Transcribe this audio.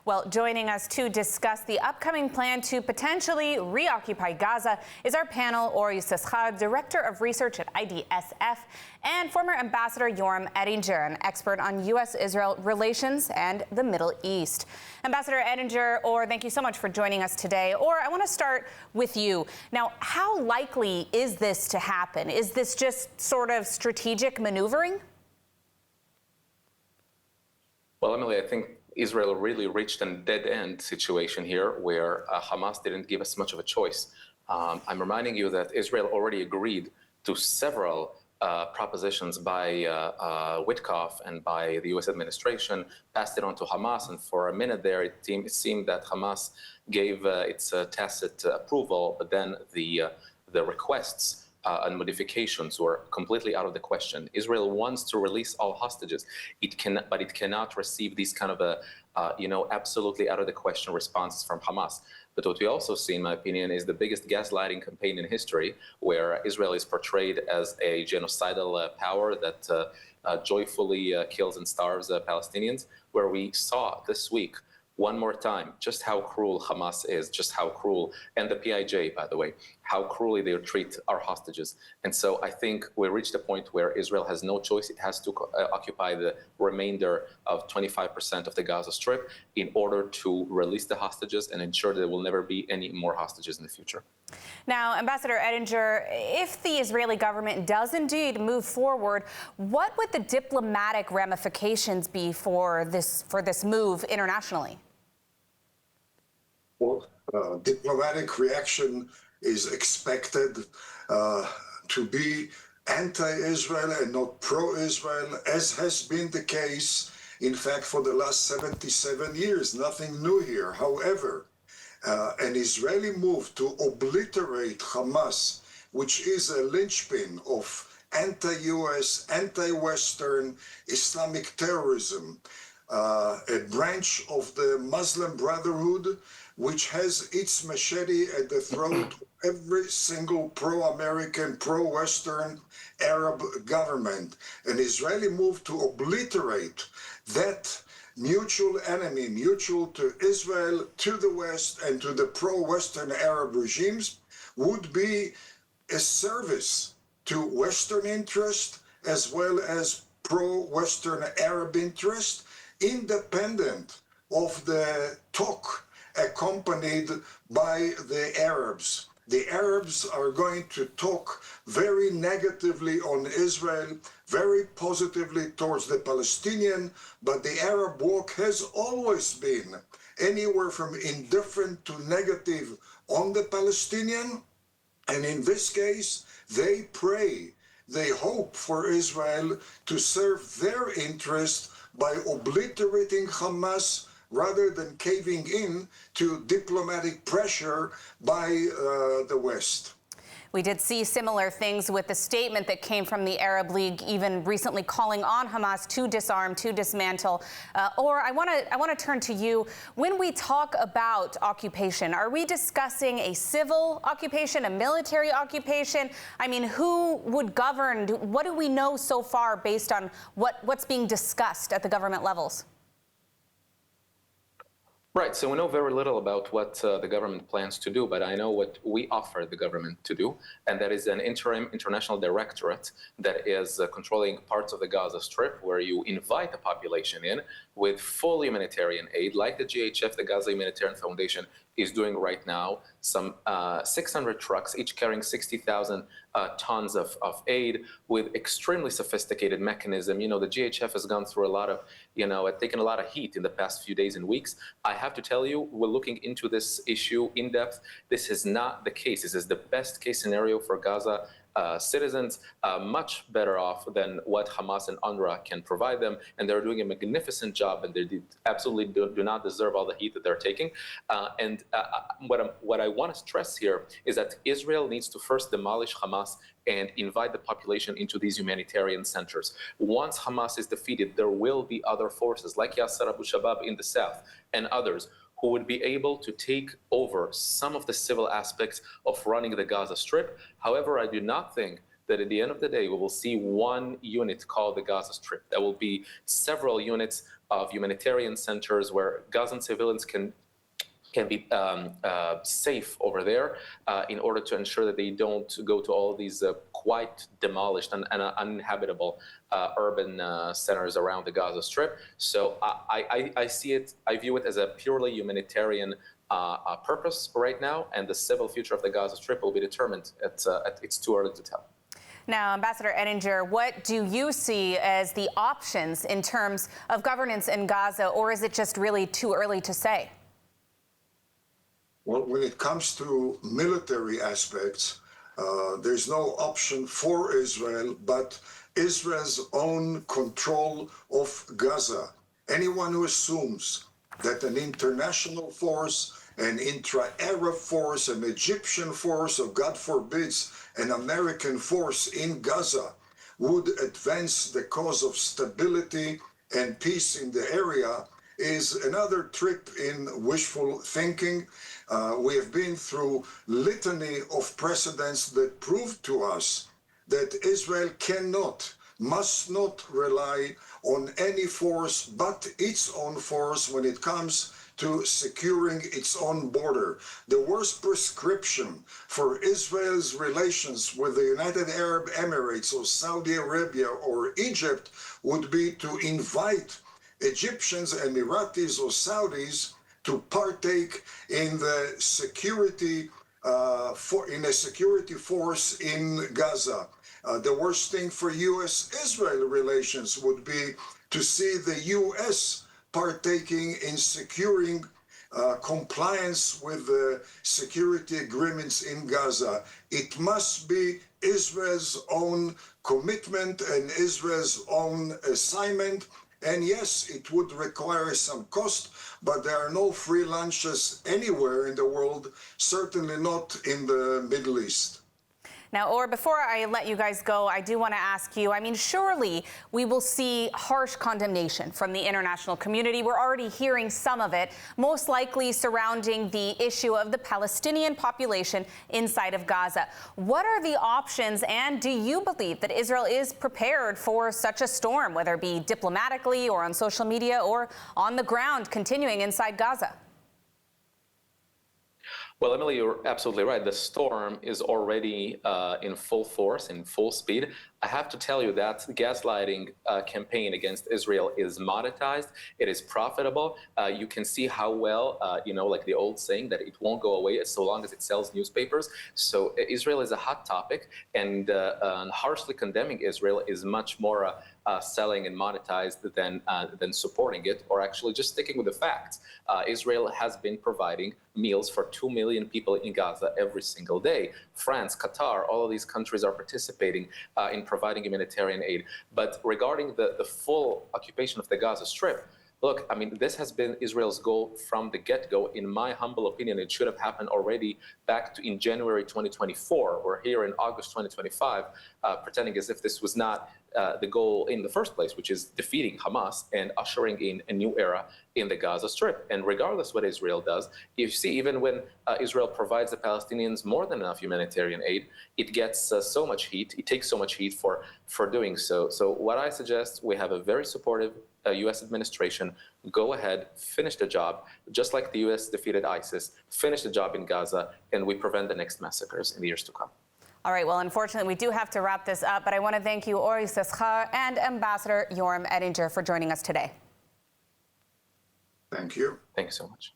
Well, joining us to discuss the upcoming plan to potentially reoccupy Gaza is our panel, Yissachar, Director of Research at IDSF, and former Ambassador Yoram Ettinger, an expert on U.S.-Israel relations and the Middle East. Ambassador Ettinger, thank you so much for joining us today. I want to start with you. Now, how likely is this to happen? Is this just sort of strategic maneuvering? Well, Emily, I think Israel really reached a dead-end situation here where Hamas didn't give us much of a choice. I'm reminding you that Israel already agreed to several propositions by Witkoff and by the U.S. administration, passed it on to Hamas, and for a minute there it seemed that Hamas gave its tacit approval, but then the requests and modifications were completely out of the question. Israel wants to release all hostages. But it cannot receive these kind of absolutely out of the question responses from Hamas. But what we also see, in my opinion, is the biggest gaslighting campaign in history, where Israel is portrayed as a genocidal power that joyfully kills and starves Palestinians, where we saw this week one more time just how cruel Hamas is, just how cruel, and the PIJ, by the way, how cruelly they treat our hostages. And so I think we reached a point where Israel has no choice. It has to occupy the remainder of 25% of the Gaza Strip in order to release the hostages and ensure that there will never be any more hostages in the future. Now, Ambassador Ettinger, if the Israeli government does indeed move forward, what would the diplomatic ramifications be for this move internationally? Well, diplomatic reaction is expected to be anti-Israel and not pro-Israel, as has been the case, in fact, for the last 77 years. Nothing new here. However, an Israeli move to obliterate Hamas, which is a linchpin of anti-US, anti-Western Islamic terrorism, a branch of the Muslim Brotherhood, which has its machete at the throat of every single pro-American, pro-Western Arab government. An Israeli move to obliterate that mutual enemy, mutual to Israel, to the West, and to the pro-Western Arab regimes, would be a service to Western interest as well as pro-Western Arab interest, independent of the talk accompanied by the Arabs. The Arabs are going to talk very negatively on Israel, very positively towards the Palestinian, but the Arab walk has always been anywhere from indifferent to negative on the Palestinian. And in this case, they pray, they hope for Israel to serve their interest by obliterating Hamas rather than caving in to diplomatic pressure by the West. We did see similar things with the statement that came from the Arab League, even recently calling on Hamas to disarm, to dismantle. I want to turn to you. When we talk about occupation, are we discussing a civil occupation, a military occupation? I mean, who would govern? What do we know so far based on what's being discussed at the government levels? Right, so we know very little about what the government plans to do, but I know what we offer the government to do, and that is an interim international directorate that is controlling parts of the Gaza Strip, where you invite the population in with full humanitarian aid, like the GHF, the Gaza Humanitarian Foundation, is doing right now. Some 600 trucks, each carrying 60,000 tons of aid with extremely sophisticated mechanism. You know, the GHF has gone through a lot of, taken a lot of heat in the past few days and weeks. I have to tell you, we're looking into this issue in depth. This is not the case. This is the best case scenario for Gaza citizens, much better off than what Hamas and UNRWA can provide them, and they're doing a magnificent job, and they absolutely do not deserve all the heat that they're taking. What I want to stress here is that Israel needs to first demolish Hamas and invite the population into these humanitarian centers. Once Hamas is defeated, there will be other forces like Yasser Abu Shabab in the south and others who would be able to take over some of the civil aspects of running the Gaza Strip. However, I do not think that at the end of the day, we will see one unit called the Gaza Strip. There will be several units of humanitarian centers where Gazan civilians can be safe over there in order to ensure that they don't go to all these quite demolished and uninhabitable urban centers around the Gaza Strip. So I see it, I view it as a purely humanitarian purpose right now, and the civil future of the Gaza Strip will be determined. It's too early to tell. Now, Ambassador Ettinger, what do you see as the options in terms of governance in Gaza, or is it just really too early to say? Well, when it comes to military aspects, there's no option for Israel but Israel's own control of Gaza. Anyone who assumes that an international force, an intra-Arab force, an Egyptian force, or God forbids, an American force in Gaza would advance the cause of stability and peace in the area is another trip in wishful thinking. We have been through litany of precedents that prove to us that Israel must not rely on any force but its own force when it comes to securing its own border. The worst prescription for Israel's relations with the United Arab Emirates or Saudi Arabia or Egypt would be to invite Egyptians, Emiratis, or Saudis to partake in the security in a security force in Gaza. The worst thing for U.S.-Israel relations would be to see the U.S. partaking in securing compliance with the security agreements in Gaza. It must be Israel's own commitment and Israel's own assignment. And yes, it would require some cost, but there are no free lunches anywhere in the world, certainly not in the Middle East. Now, Or, before I let you guys go, I do want to ask you, I mean, surely we will see harsh condemnation from the international community. We're already hearing some of it, most likely surrounding the issue of the Palestinian population inside of Gaza. What are the options, and do you believe that Israel is prepared for such a storm, whether it be diplomatically or on social media or on the ground continuing inside Gaza? Well, Emily, you're absolutely right. The storm is already in full force, in full speed. I have to tell you that gaslighting campaign against Israel is monetized. It is profitable. You can see how well, like the old saying that it won't go away so long as it sells newspapers. So Israel is a hot topic, and harshly condemning Israel is much more selling and monetized than supporting it, or actually just sticking with the facts. Israel has been providing meals for 2 million people in Gaza every single day. France, Qatar, all of these countries are participating in providing humanitarian aid. But regarding the full occupation of the Gaza Strip, look, I mean, this has been Israel's goal from the get-go. In my humble opinion, it should have happened already back in January 2024. We're here in August 2025, pretending as if this was not the goal in the first place, which is defeating Hamas and ushering in a new era in the Gaza Strip. And regardless what Israel does, you see, even when Israel provides the Palestinians more than enough humanitarian aid, it gets so much heat. It takes so much heat for doing so. So what I suggest, we have a very supportive U.S. administration. Go ahead, finish the job, just like the U.S. defeated ISIS, finish the job in Gaza, and we prevent the next massacres in the years to come. All right, well, unfortunately, we do have to wrap this up, but I want to thank you, Yissachar and Ambassador Yoram Ettinger, for joining us today. Thank you. Thank you so much.